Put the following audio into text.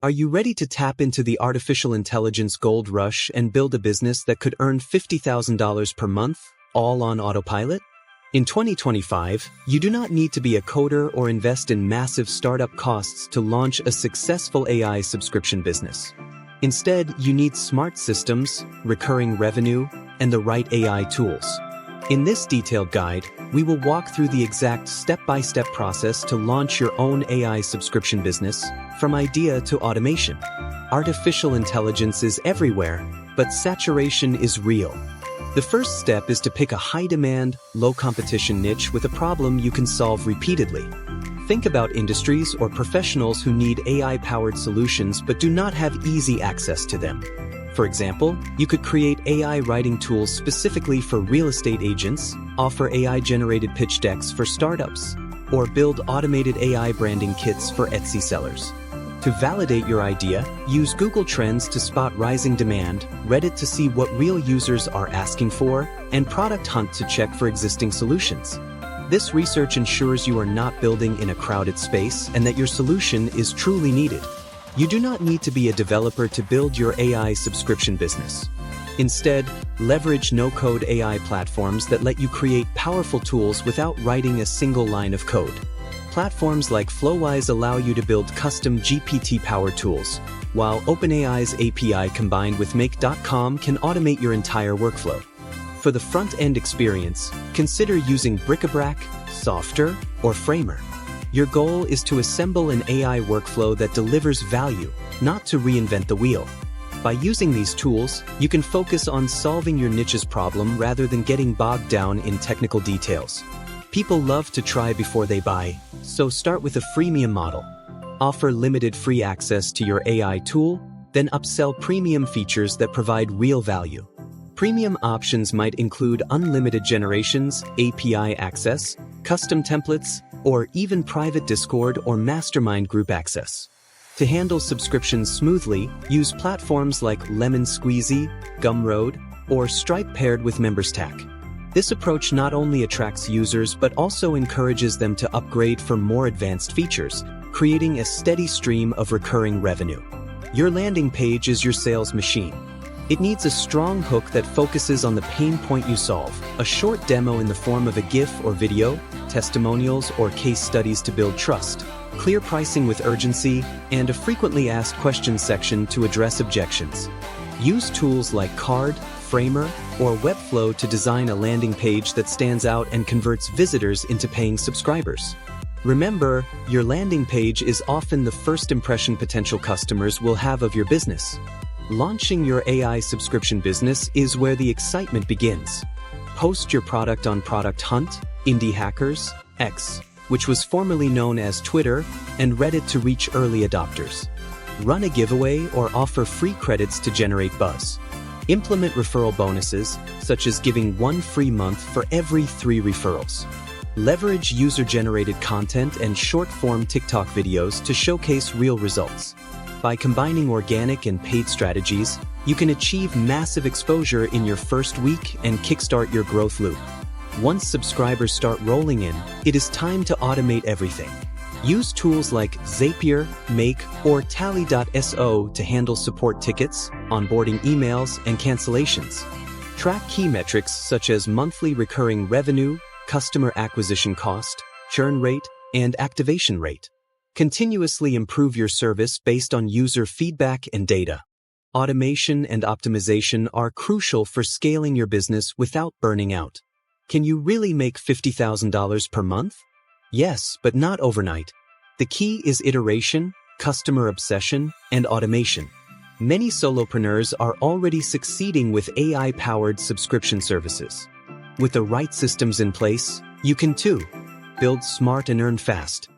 Are you ready to tap into the artificial intelligence gold rush and build a business that could earn $50,000 per month, all on autopilot? In 2025, you do not need to be a coder or invest in massive startup costs to launch a successful AI subscription business. Instead, you need smart systems, recurring revenue, and the right AI tools. In this detailed guide, we will walk through the exact step-by-step process to launch your own AI subscription business, from idea to automation. Artificial intelligence is everywhere, but saturation is real. The first step is to pick a high-demand, low-competition niche with a problem you can solve repeatedly. Think about industries or professionals who need AI-powered solutions but do not have easy access to them. For example, you could create AI writing tools specifically for real estate agents, offer AI-generated pitch decks for startups, or build automated AI branding kits for Etsy sellers. To validate your idea, use Google Trends to spot rising demand, Reddit to see what real users are asking for, and Product Hunt to check for existing solutions. This research ensures you are not building in a crowded space and that your solution is truly needed. You do not need to be a developer to build your AI subscription business. Instead, leverage no-code AI platforms that let you create powerful tools without writing a single line of code. Platforms like Flowise allow you to build custom GPT-powered tools, while OpenAI's API combined with Make.com can automate your entire workflow. For the front-end experience, consider using Bric-a-Brac, Softer, or Framer. Your goal is to assemble an AI workflow that delivers value, not to reinvent the wheel. By using these tools, you can focus on solving your niche's problem rather than getting bogged down in technical details. People love to try before they buy, so start with a freemium model. Offer limited free access to your AI tool, then upsell premium features that provide real value. Premium options might include unlimited generations, API access, custom templates, or even private Discord or mastermind group access. To handle subscriptions smoothly, use platforms like Lemon Squeezy, Gumroad, or Stripe paired with MembersTack. This approach not only attracts users but also encourages them to upgrade for more advanced features, creating a steady stream of recurring revenue. Your landing page is your sales machine. It needs a strong hook that focuses on the pain point you solve, a short demo in the form of a GIF or video, testimonials or case studies to build trust, clear pricing with urgency, and a frequently asked questions section to address objections. Use tools like Card, Framer, or Webflow to design a landing page that stands out and converts visitors into paying subscribers. Remember, your landing page is often the first impression potential customers will have of your business. Launching your AI subscription business is where the excitement begins. Post your product on Product Hunt, Indie Hackers, X, which was formerly known as Twitter, and Reddit to reach early adopters. Run a giveaway or offer free credits to generate buzz. Implement referral bonuses, such as giving 1 free month for every 3 referrals. Leverage user-generated content and short-form TikTok videos to showcase real results. By combining organic and paid strategies, you can achieve massive exposure in your first week and kickstart your growth loop. Once subscribers start rolling in, it is time to automate everything. Use tools like Zapier, Make, or Tally.so to handle support tickets, onboarding emails, and cancellations. Track key metrics such as monthly recurring revenue, customer acquisition cost, churn rate, and activation rate. Continuously improve your service based on user feedback and data. Automation and optimization are crucial for scaling your business without burning out. Can you really make $50,000 per month? Yes, but not overnight. The key is iteration, customer obsession, and automation. Many solopreneurs are already succeeding with AI-powered subscription services. With the right systems in place, you can too. Build smart and earn fast.